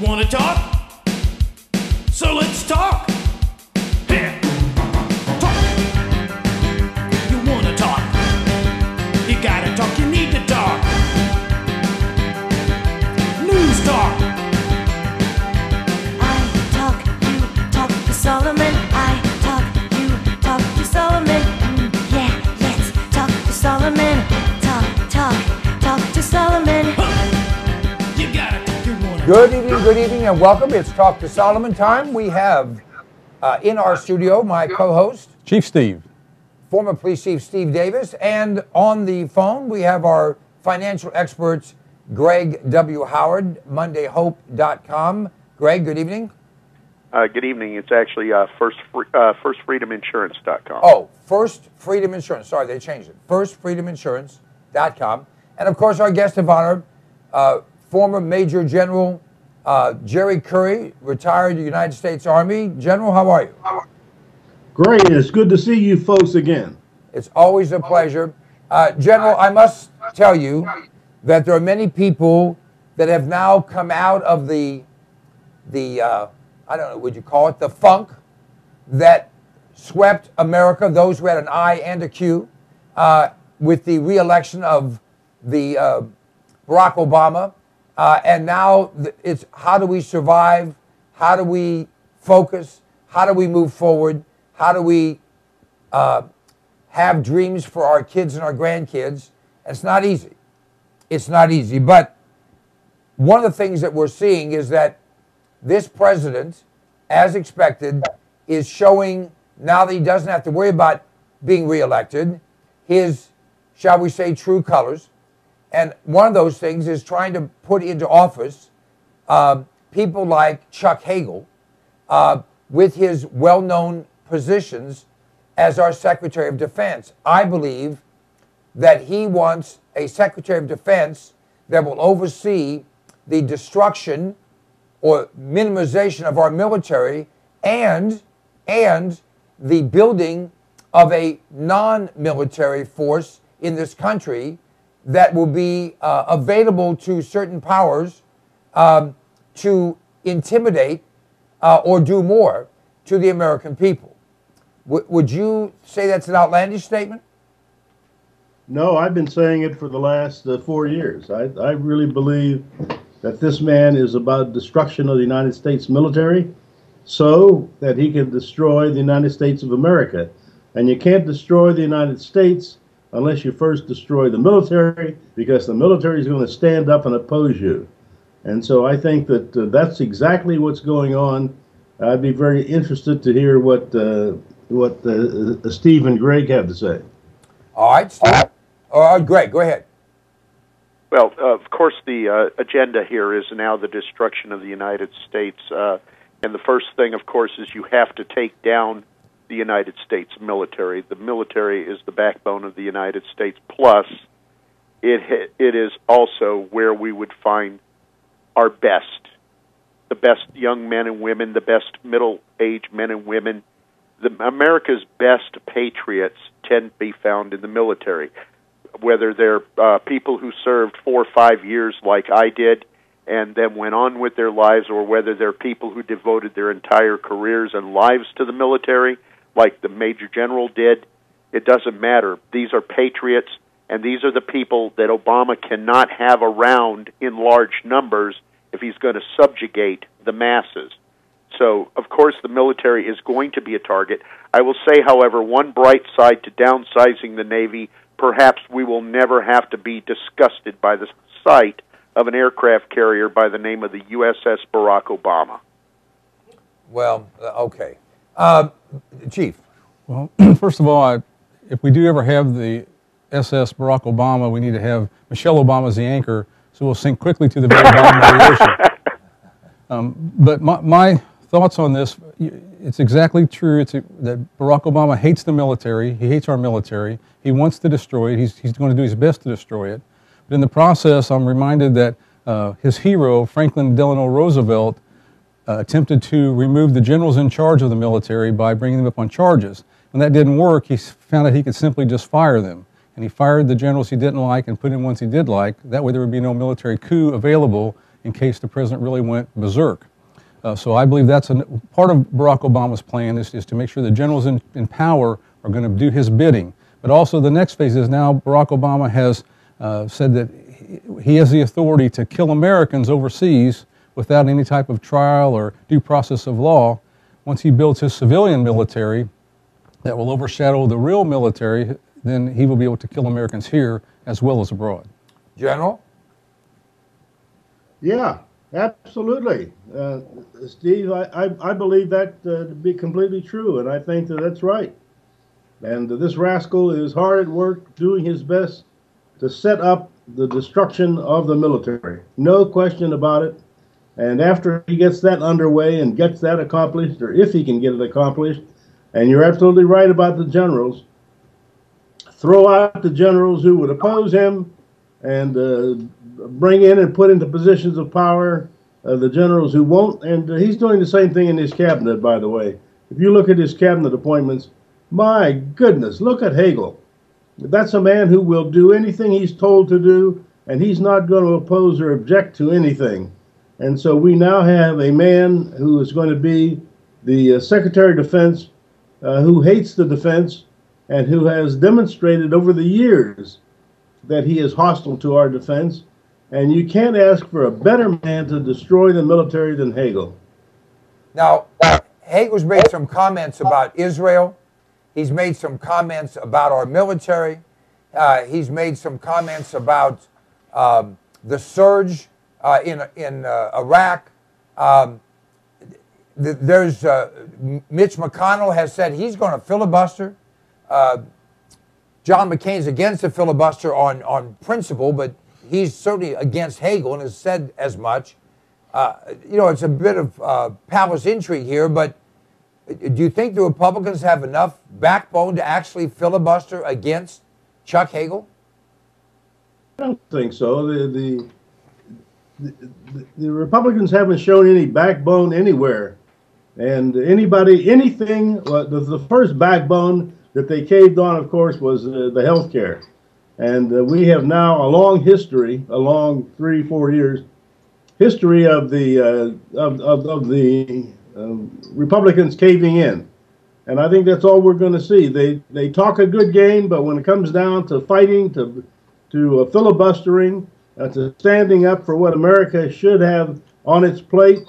Wanna talk? So let's talk. Yeah. Talk. You wanna talk? You gotta talk, you need to talk. News talk. I talk, you talk to Solomon. I talk, you talk to Solomon. Yeah, let's talk to Solomon. Talk to Solomon. You gotta talk, you wanna Good evening, and welcome. It's Talk to Solomon time. We have in our studio my co-host, Chief Steve. former police chief Steve Davis, and on the phone we have our financial experts, Greg W. Howard, MondayHope.com. Greg, good evening. Good evening. It's actually FirstFreedomInsurance.com. Oh, First Freedom Insurance. Sorry, they changed it. FirstFreedomInsurance.com. And of course, our guest of honor, former Major General Jerry Curry, retired United States Army. General, how are you? Great. It's good to see you folks again. It's always a pleasure. General, I must tell you that there are many people that have now come out of the I don't know, would you call it, the funk that swept America, those who had an I and a Q, with the re-election of the Barack Obama. And now it's how do we survive? How do we focus? How do we move forward? How do we have dreams for our kids and our grandkids? It's not easy. It's not easy. But one of the things that we're seeing is that this president, as expected, is showing now that he doesn't have to worry about being reelected, his, shall we say, true colors. And one of those things is trying to put into office people like Chuck Hagel with his well-known positions as our Secretary of Defense. I believe that he wants a Secretary of Defense that will oversee the destruction or minimization of our military and the building of a non-military force in this country that will be available to certain powers to intimidate or do more to the American people. Would you say that's an outlandish statement? No, I've been saying it for the last 4 years. I really believe that this man is about destruction of the United States military so that he can destroy the United States of America. And you can't destroy the United States unless you first destroy the military, because the military is going to stand up and oppose you. And so I think that that's exactly what's going on. I'd be very interested to hear what Steve and Greg have to say. All right, Steve. Greg, go ahead. Well, of course, the agenda here is now the destruction of the United States. And the first thing, of course, is you have to take down the United States military. The military is the backbone of the United States. Plus, it is also where we would find our best, the best young men and women, the best middle-aged men and women. America's best patriots tend to be found in the military, whether they're people who served 4 or 5 years like I did and then went on with their lives, or whether they're people who devoted their entire careers and lives to the military, like the Major General did. It doesn't matter. These are patriots, and these are the people that Obama cannot have around in large numbers if he's going to subjugate the masses. So, of course, the military is going to be a target. I will say, however, one bright side to downsizing the Navy, perhaps we will never have to be disgusted by the sight of an aircraft carrier by the name of the USS Barack Obama. Well, okay. Chief. Well, first of all, if we do ever have the SS Barack Obama, we need to have Michelle Obama as the anchor, so we'll sink quickly to the very bottom of the ocean. But my thoughts on this, it's exactly true. That Barack Obama hates the military. He hates our military. He wants to destroy it. He's going to do his best to destroy it. But in the process, I'm reminded that his hero, Franklin Delano Roosevelt, attempted to remove the generals in charge of the military by bringing them up on charges. When that didn't work, he found out he could simply just fire them. And he fired the generals he didn't like and put in ones he did like. That way there would be no military coup available, in case the president really went berserk. So I believe that's part of Barack Obama's plan is to make sure the generals in power are going to do his bidding. But also the next phase is now Barack Obama has said that he has the authority to kill Americans overseas without any type of trial or due process of law. Once he builds his civilian military that will overshadow the real military, then he will be able to kill Americans here as well as abroad. General? Yeah, absolutely. Steve, I believe that to be completely true, and I think that that's right. And this rascal is hard at work doing his best to set up the destruction of the military. No question about it. And after he gets that underway and gets that accomplished, or if he can get it accomplished, and you're absolutely right about the generals, throw out the generals who would oppose him and bring in and put into positions of power the generals who won't. And he's doing the same thing in his cabinet, by the way. If you look at his cabinet appointments, my goodness, look at Hagel. That's a man who will do anything he's told to do, and he's not going to oppose or object to anything. And so we now have a man who is going to be the Secretary of Defense who hates the defense and who has demonstrated over the years that he is hostile to our defense. And you can't ask for a better man to destroy the military than Hagel. Now, Hagel's made some comments about Israel. He's made some comments about our military. He's made some comments about the surge in Iraq. There's Mitch McConnell has said he's going to filibuster. John McCain's against the filibuster on principle, but he's certainly against Hagel and has said as much. You know, it's a bit of palace intrigue here, but do you think the Republicans have enough backbone to actually filibuster against Chuck Hagel? I don't think so. The Republicans haven't shown any backbone anywhere. And anything, the first backbone that they caved on, of course, was the health care. And we have now a long history, a long 3-4 years, history of the Republicans caving in. And I think that's all we're going to see. They talk a good game, but when it comes down to fighting, to filibustering, to standing up for what America should have on its plate,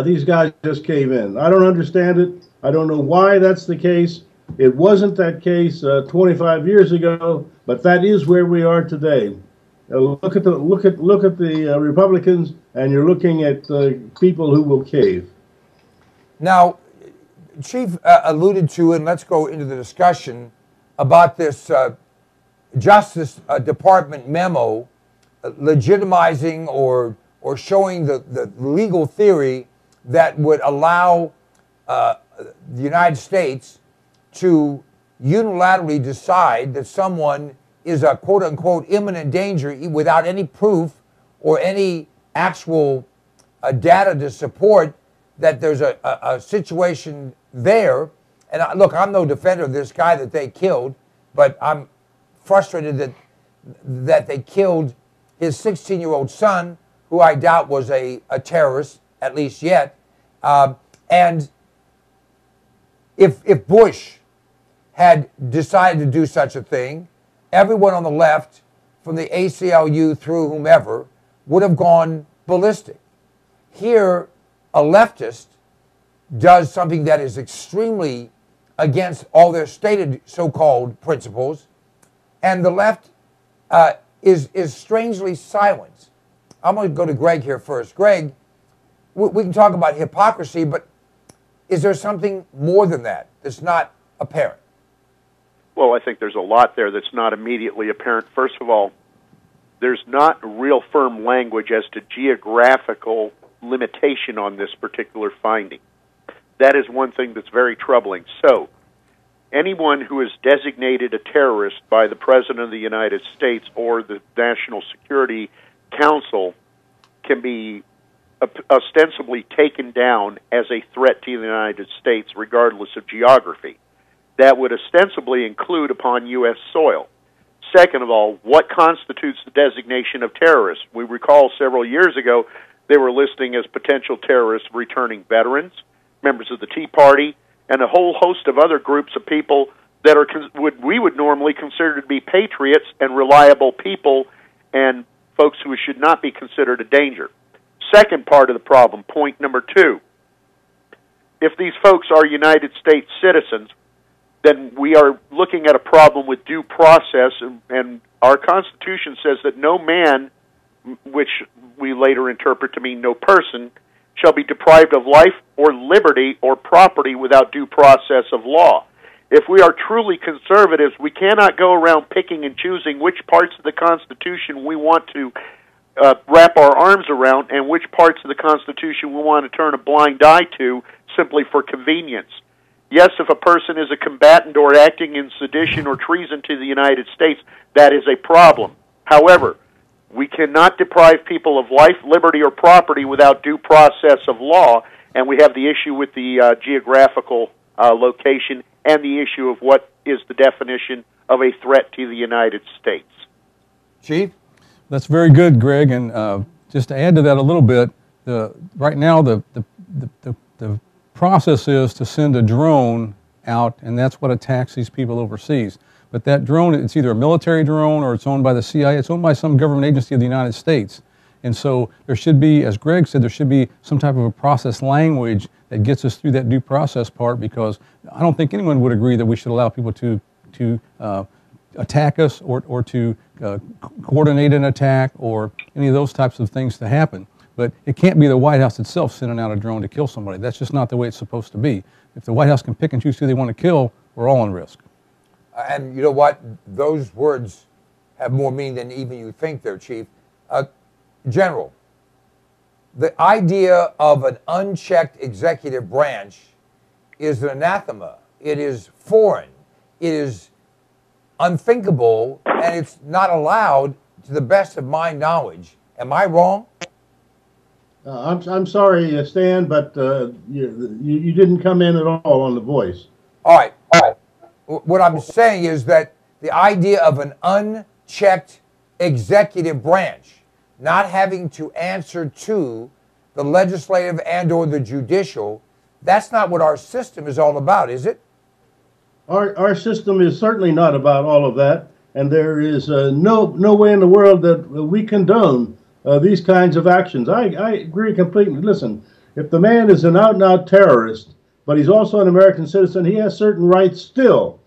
these guys just cave in. I don't understand it. I don't know why that's the case. It wasn't that case 25 years ago, but that is where we are today. Look at the Republicans, and you're looking at people who will cave. Now, Chief alluded to, and let's go into the discussion about this Justice Department memo legitimizing or showing the legal theory that would allow the United States to unilaterally decide that someone is a quote-unquote imminent danger without any proof or any actual data to support that there's a situation there. And look, I'm no defender of this guy that they killed, but I'm frustrated that they killed his 16-year-old son, who I doubt was a terrorist, at least yet. And if Bush had decided to do such a thing, everyone on the left, from the ACLU through whomever, would have gone ballistic. Here, a leftist does something that is extremely against all their stated so-called principles, and the left is strangely silent. I'm going to go to Greg here first. Greg, we can talk about hypocrisy, but is there something more than that that's not apparent? Well, I think there's a lot there that's not immediately apparent. First of all, there's not real firm language as to geographical limitation on this particular finding. That is one thing that's very troubling. So, anyone who is designated a terrorist by the President of the United States or the National Security Council can be ostensibly taken down as a threat to the United States regardless of geography. That would ostensibly include upon U.S. soil. second of all, what constitutes the designation of terrorists? We recall several years ago they were listing as potential terrorists returning veterans, members of the Tea Party, and a whole host of other groups of people that are we would normally consider to be patriots and reliable people and folks who should not be considered a danger. Second part of the problem, point number 2, if these folks are United States citizens, then we are looking at a problem with due process, and our Constitution says that no man, which we later interpret to mean no person, shall be deprived of life or liberty or property without due process of law. If we are truly conservatives, we cannot go around picking and choosing which parts of the Constitution we want to wrap our arms around and which parts of the Constitution we want to turn a blind eye to simply for convenience. Yes, if a person is a combatant or acting in sedition or treason to the United States, that is a problem. However, we cannot deprive people of life, liberty, or property without due process of law, and we have the issue with the geographical location and the issue of what is the definition of a threat to the United States. Chief? That's very good, Greg, and just to add to that a little bit, right now the process is to send a drone out, and that's what attacks these people overseas. But that drone, it's either a military drone or it's owned by the CIA. It's owned by some government agency of the United States. And so there should be, as Greg said, there should be some type of a process language that gets us through that due process part, because I don't think anyone would agree that we should allow people to attack us or to coordinate an attack or any of those types of things to happen. But it can't be the White House itself sending out a drone to kill somebody. That's just not the way it's supposed to be. If the White House can pick and choose who they want to kill, we're all in risk. And you know what? Those words have more meaning than even you think there, Chief. General, the idea of an unchecked executive branch is an anathema. It is foreign. It is unthinkable, and it's not allowed to the best of my knowledge. Am I wrong? I'm sorry, Stan, but you didn't come in at all on the voice. All right. What I'm saying is that the idea of an unchecked executive branch not having to answer to the legislative and or the judicial, that's not what our system is all about, is it? Our system is certainly not about all of that, and there is no way in the world that we condone these kinds of actions. I agree completely. Listen, if the man is an out-and-out terrorist, but he's also an American citizen, he has certain rights still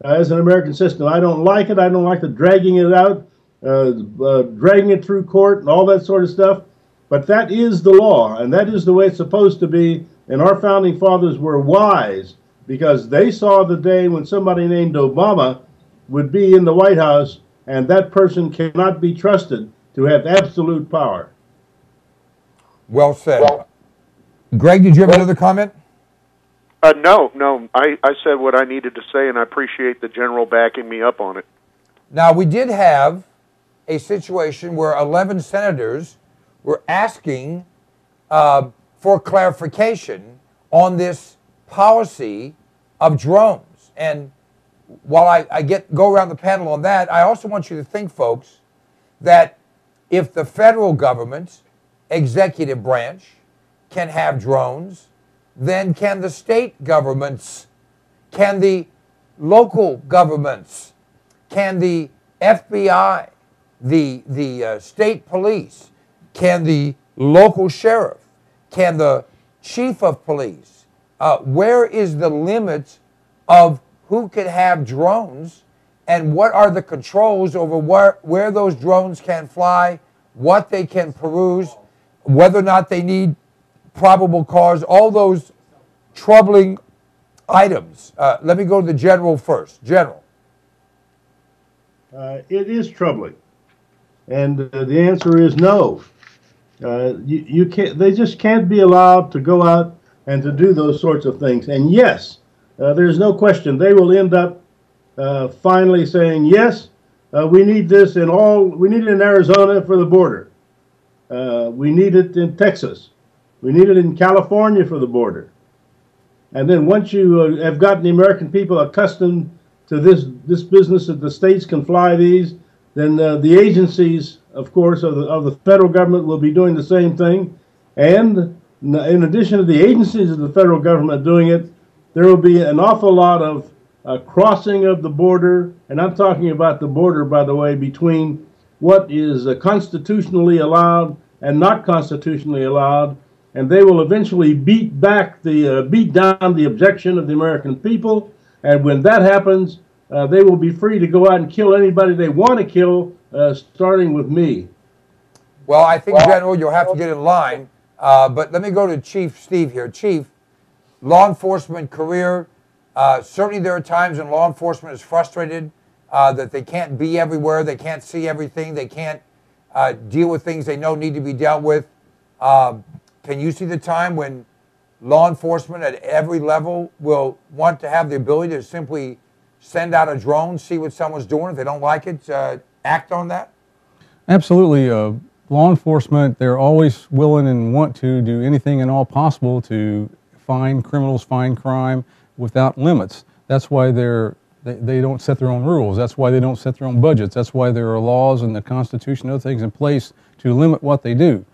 as an American citizen. I don't like it. I don't like the dragging it out, dragging it through court and all that sort of stuff. But that is the law, and that is the way it's supposed to be. And our founding fathers were wise, because they saw the day when somebody named Obama would be in the White House, and that person cannot be trusted to have absolute power. Well said. Greg, did you have another comment? No. I said what I needed to say, and I appreciate the general backing me up on it. Now, we did have a situation where 11 senators were asking for clarification on this policy of drones. And while I go around the panel on that, I also want you to think, folks, that if the federal government's executive branch can have drones, then can the state governments, can the local governments, can the FBI, the state police, can the local sheriff, can the chief of police? Where is the limit of who can have drones, and what are the controls over where those drones can fly, what they can peruse, whether or not they need probable cause, all those troubling items. Let me go to the general first. General. It is troubling, and the answer is no. You can't. They just can't be allowed to go out and to do those sorts of things. And yes, there's no question they will end up finally saying yes. We need this in all. We need it in Arizona for the border. We need it in Texas. We need it in California for the border. And then once you have gotten the American people accustomed to this business that the states can fly these, then the agencies, of course, of the federal government will be doing the same thing. And in addition to the agencies of the federal government doing it, there will be an awful lot of crossing of the border, and I'm talking about the border, by the way, between what is constitutionally allowed and not constitutionally allowed, and they will eventually beat down the objection of the American people. And when that happens, they will be free to go out and kill anybody they want to kill, starting with me. Well, I think, General, you'll have to get in line. But let me go to Chief Steve here. Chief, law enforcement career, certainly there are times when law enforcement is frustrated that they can't be everywhere, they can't see everything, they can't deal with things they know need to be dealt with. Can you see the time when law enforcement at every level will want to have the ability to simply send out a drone, see what someone's doing? If they don't like it, act on that? Absolutely. Law enforcement, they're always willing and want to do anything and all possible to find criminals, find crime without limits. That's why they don't set their own rules. That's why they don't set their own budgets. That's why there are laws and the Constitution and other things in place to limit what they do.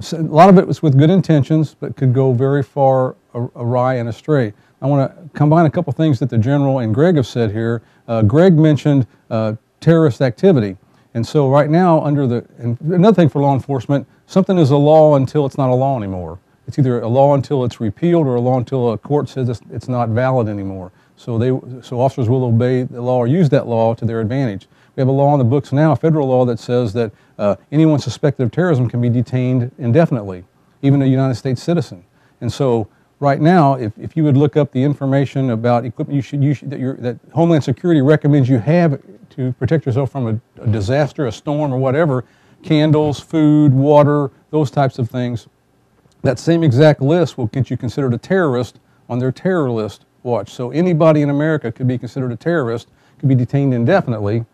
So a lot of it was with good intentions, but could go very far awry and astray. I want to combine a couple things that the General and Greg have said here. Greg mentioned terrorist activity. And so right now, and another thing for law enforcement, something is a law until it's not a law anymore. It's either a law until it's repealed or a law until a court says it's not valid anymore. So officers will obey the law or use that law to their advantage. We have a law on the books now, a federal law that says that anyone suspected of terrorism can be detained indefinitely, even a United States citizen. And so right now, if you would look up the information about equipment that Homeland Security recommends you have to protect yourself from a disaster, a storm, or whatever, candles, food, water, those types of things, that same exact list will get you considered a terrorist on their terror list watch. So anybody in America could be considered a terrorist, could be detained indefinitely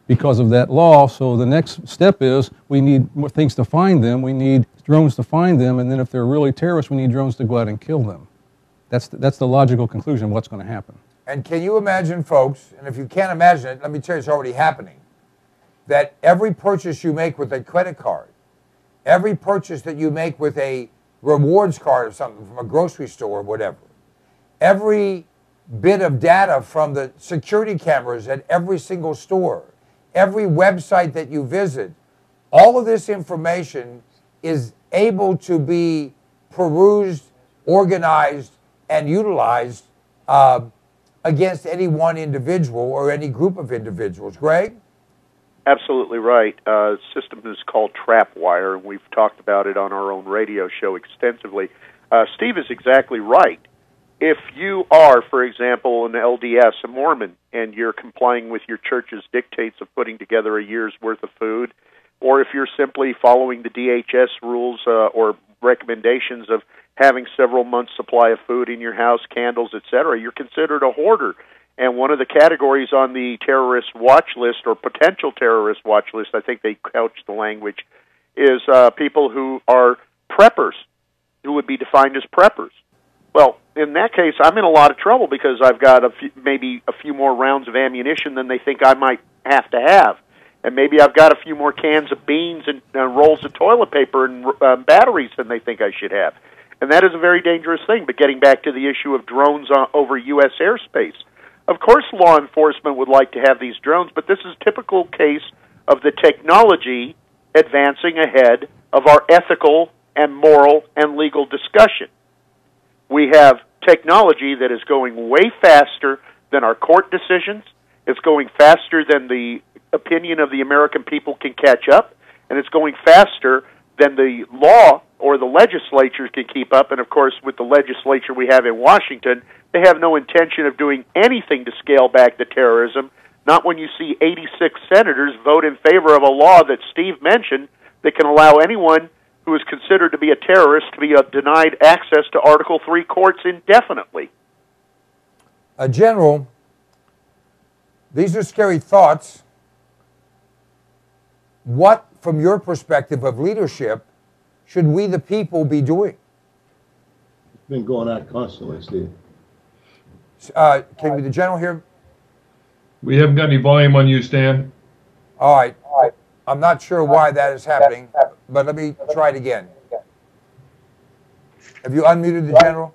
because of that law. So the next step is we need more things to find them. We need drones to find them, and then if they're really terrorists, we need drones to go out and kill them. That's the logical conclusion of what's going to happen. And can you imagine, folks, and if you can't imagine it, let me tell you it's already happening, that every purchase you make with a credit card, every purchase that you make with a rewards card or something from a grocery store or whatever, every bit of data from the security cameras at every single store, every website that you visit, all of this information is able to be perused, organized, and utilized against any one individual or any group of individuals. Greg? Absolutely right. System is called Trapwire, and we've talked about it on our own radio show extensively. Steve is exactly right. If you are, for example, an LDS, a Mormon, and you're complying with your church's dictates of putting together a year's worth of food, or if you're simply following the DHS rules or recommendations of having several months' supply of food in your house, candles, etc., you're considered a hoarder. And one of the categories on the terrorist watch list or potential terrorist watch list, I think they couch the language, is people who are preppers, who would be defined as preppers. Well, in that case, I'm in a lot of trouble because I've got maybe a few more rounds of ammunition than they think I might have to have. And maybe I've got a few more cans of beans and rolls of toilet paper and batteries than they think I should have. And that is a very dangerous thing. But getting back to the issue of drones over U.S. airspace, of course law enforcement would like to have these drones, but this is a typical case of the technology advancing ahead of our ethical and moral and legal discussion. We have technology that is going way faster than our court decisions. It's going faster than the opinion of the American people can catch up, and it's going faster than the law or the legislature can keep up. And, of course, with the legislature we have in Washington, they have no intention of doing anything to scale back the terrorism, not when you see 86 senators vote in favor of a law that Steve mentioned that can allow anyone who is considered to be a terrorist to be denied access to Article III courts indefinitely. General, these are scary thoughts. What, from your perspective of leadership, should we the people be doing? It's been going out constantly, Steve. Can we, the General here? We haven't got any volume on you, Stan. All right. I'm not sure why that is happening, but let me try it again. Have you unmuted the General?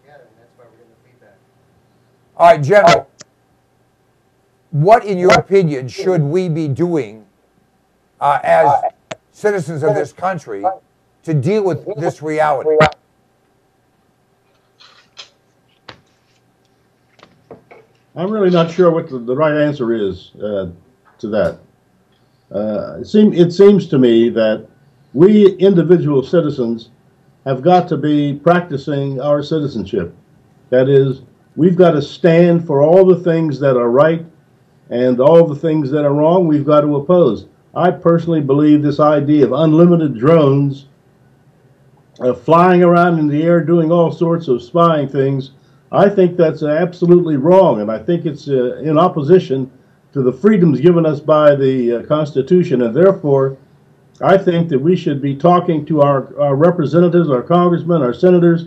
Yeah, and that's why we're getting the feedback. All right, General. What, in your opinion, should we be doing as citizens of this country to deal with this reality? I'm really not sure what the right answer is to that. It seems to me that we individual citizens have got to be practicing our citizenship. That is, we've got to stand for all the things that are right and all the things that are wrong we've got to oppose. I personally believe this idea of unlimited drones flying around in the air doing all sorts of spying things, I think that's absolutely wrong, and I think it's in opposition to the freedoms given us by the Constitution, and therefore I think that we should be talking to our representatives, our congressmen, our senators,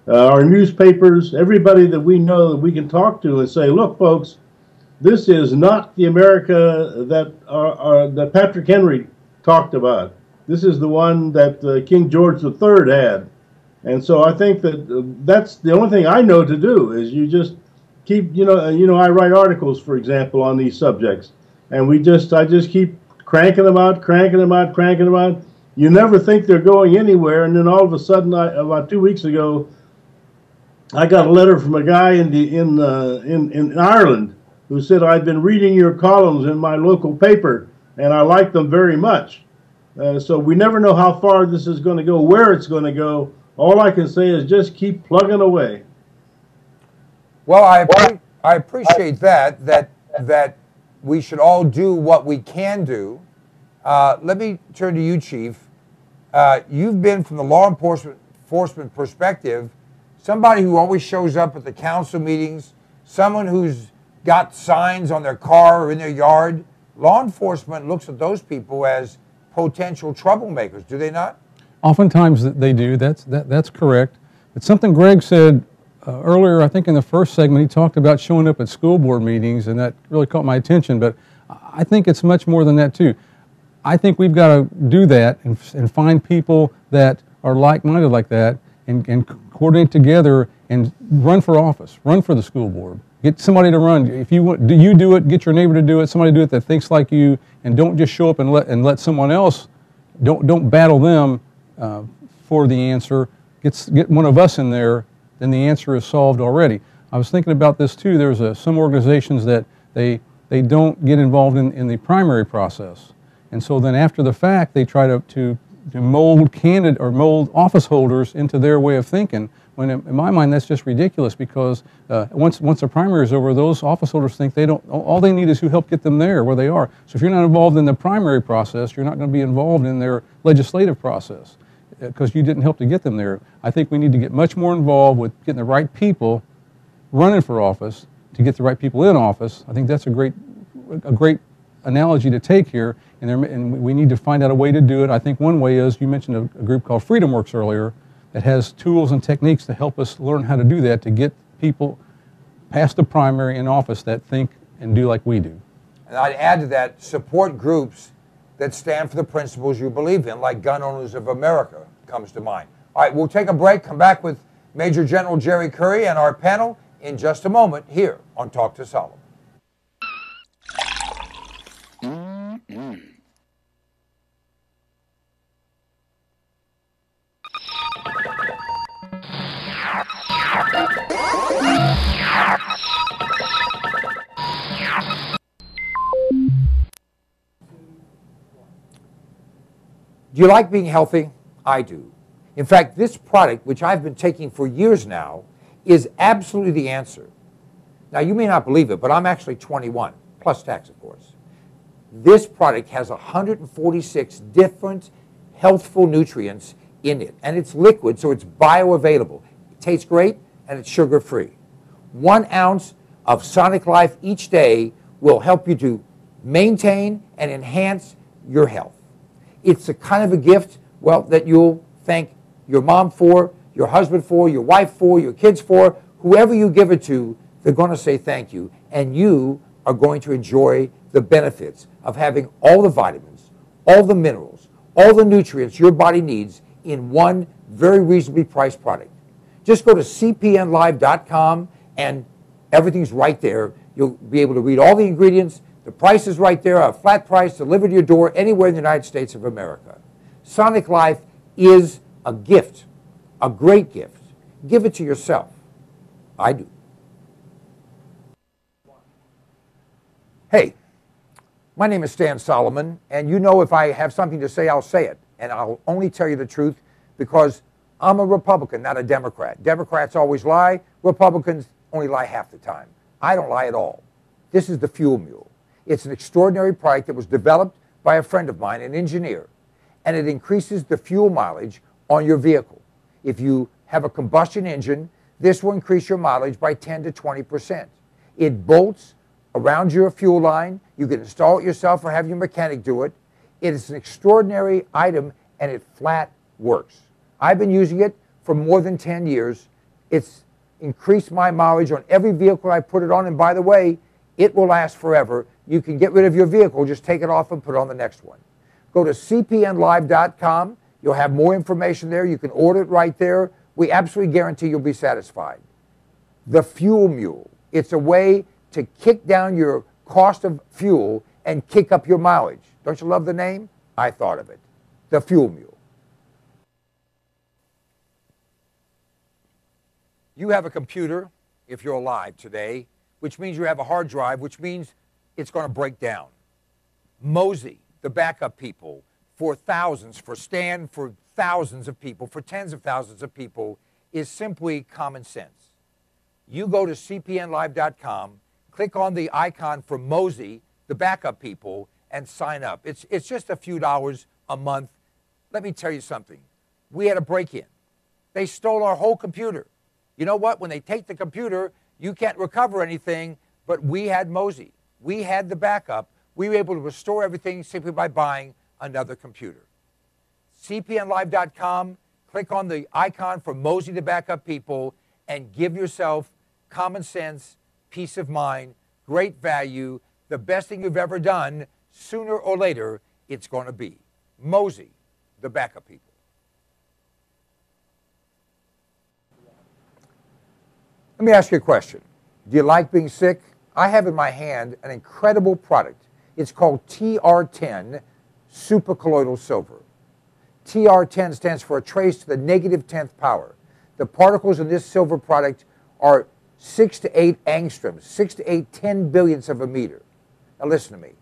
our newspapers, everybody that we know that we can talk to and say, look, folks, this is not the America that Patrick Henry talked about. This is the one that King George III had. And so I think that that's the only thing I know to do is you just keep, I write articles, for example, on these subjects. And I just keep cranking them out, cranking them out, cranking them out. You never think they're going anywhere. And then all of a sudden, about 2 weeks ago, I got a letter from a guy in Ireland who said, I've been reading your columns in my local paper, and I like them very much. So we never know how far this is going to go, where it's going to go. All I can say is just keep plugging away. Well, I appreciate that we should all do what we can do. Let me turn to you, Chief. You've been, from the law enforcement perspective, somebody who always shows up at the council meetings, someone who's got signs on their car or in their yard. Law enforcement looks at those people as potential troublemakers, do they not? Oftentimes they do. That's correct. It's something Greg said earlier, I think in the first segment, he talked about showing up at school board meetings, and that really caught my attention, but I think it's much more than that too. I think we've got to do that and find people that are like-minded like that and coordinate together and run for office, run for the school board. Get somebody to run. If you want, you do it, get your neighbor to do it, somebody do it that thinks like you, and don't just show up and let someone else, don't battle them for the answer. Get one of us in there, then the answer is solved already. I was thinking about this too. There's some organizations that they don't get involved in the primary process. And so then after the fact, they try to mold candidate or mold office holders into their way of thinking, when in my mind that's just ridiculous, because once the primary is over, those office holders think all they need is who help get them there where they are. So if you're not involved in the primary process, you're not going to be involved in their legislative process because you didn't help to get them there. I think we need to get much more involved with getting the right people running for office to get the right people in office. I think that's a great analogy to take here, and we need to find out a way to do it. I think one way is, you mentioned a group called Freedom Works earlier that has tools and techniques to help us learn how to do that, to get people past the primary in office that think and do like we do. And I'd add to that, support groups that stand for the principles you believe in, like Gun Owners of America comes to mind. All right, we'll take a break, come back with Major General Jerry Curry and our panel in just a moment here on Talk to Solomon. Do you like being healthy? I do. In fact, this product, which I've been taking for years now, is absolutely the answer. Now, you may not believe it, but I'm actually 21, plus tax, of course. This product has 146 different healthful nutrients in it, and it's liquid, so it's bioavailable. It tastes great, and it's sugar-free. 1 ounce of Sonic Life each day will help you to maintain and enhance your health. It's the kind of a gift, well, that you'll thank your mom for, your husband for, your wife for, your kids for. Whoever you give it to, they're going to say thank you, and you are going to enjoy the benefits of having all the vitamins, all the minerals, all the nutrients your body needs in one very reasonably priced product. Just go to cpnlive.com and everything's right there. You'll be able to read all the ingredients. The price is right there, a flat price delivered to your door anywhere in the United States of America. Sonic Life is a gift, a great gift. Give it to yourself. I do. Hey, my name is Stan Solomon, and you know if I have something to say, I'll say it. And I'll only tell you the truth because I'm a Republican, not a Democrat. Democrats always lie. Republicans only lie half the time. I don't lie at all. This is the Fuel Mule. It's an extraordinary product that was developed by a friend of mine, an engineer, and it increases the fuel mileage on your vehicle. If you have a combustion engine, this will increase your mileage by 10 to 20%. It bolts around your fuel line. You can install it yourself or have your mechanic do it. It is an extraordinary item, and it flat works. I've been using it for more than 10 years. It's increased my mileage on every vehicle I put it on, and by the way, it will last forever. You can get rid of your vehicle, just take it off and put on the next one. Go to cpnlive.com. You'll have more information there. You can order it right there. We absolutely guarantee you'll be satisfied. The Fuel Mule. It's a way to kick down your cost of fuel and kick up your mileage. Don't you love the name? I thought of it. The Fuel Mule. You have a computer, if you're alive today, which means you have a hard drive, which means it's going to break down. Mosey, the backup people, for thousands, for Stan, for thousands of people, for tens of thousands of people, is simply common sense. You go to cpnlive.com, click on the icon for Mosey, the backup people, and sign up. It's just a few dollars a month. Let me tell you something. We had a break-in. They stole our whole computer. You know what? When they take the computer, you can't recover anything, but we had Mosey. We had the backup. We were able to restore everything simply by buying another computer. cpnlive.com, click on the icon for Mosey, the backup people, and give yourself common sense, peace of mind, great value, the best thing you've ever done. Sooner or later, it's going to be Mosey, the backup people. Let me ask you a question. Do you like being sick? I have in my hand an incredible product. It's called TR10 supercolloidal silver. TR10 stands for a trace to the negative 10th power. The particles in this silver product are 6 to 8 angstroms, 6 to 8 10 billionths of a meter. Now listen to me.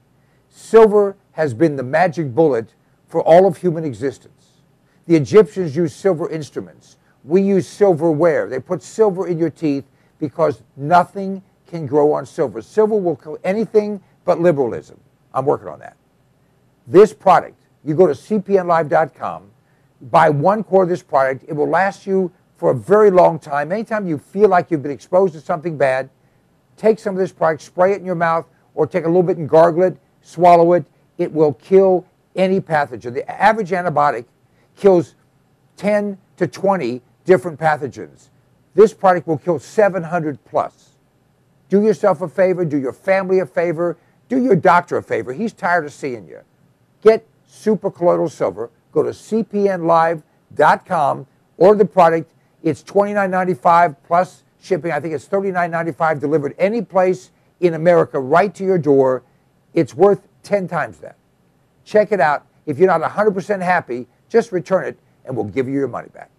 Silver has been the magic bullet for all of human existence. The Egyptians used silver instruments. We use silverware. They put silver in your teeth because nothing can grow on silver. Silver will kill anything but liberalism. I'm working on that. This product, you go to cpnlive.com, buy 1 quart of this product. It will last you for a very long time. Anytime you feel like you've been exposed to something bad, take some of this product, spray it in your mouth, or take a little bit and gargle it, swallow it. It will kill any pathogen. The average antibiotic kills 10 to 20 different pathogens. This product will kill 700 plus. Do yourself a favor, do your family a favor, do your doctor a favor. He's tired of seeing you. Get supercolloidal silver. Go to cpnlive.com, order the product. It's $29.95 plus shipping. I think it's $39.95 delivered any place in America right to your door. It's worth 10 times that. Check it out. If you're not 100% happy, just return it and we'll give you your money back.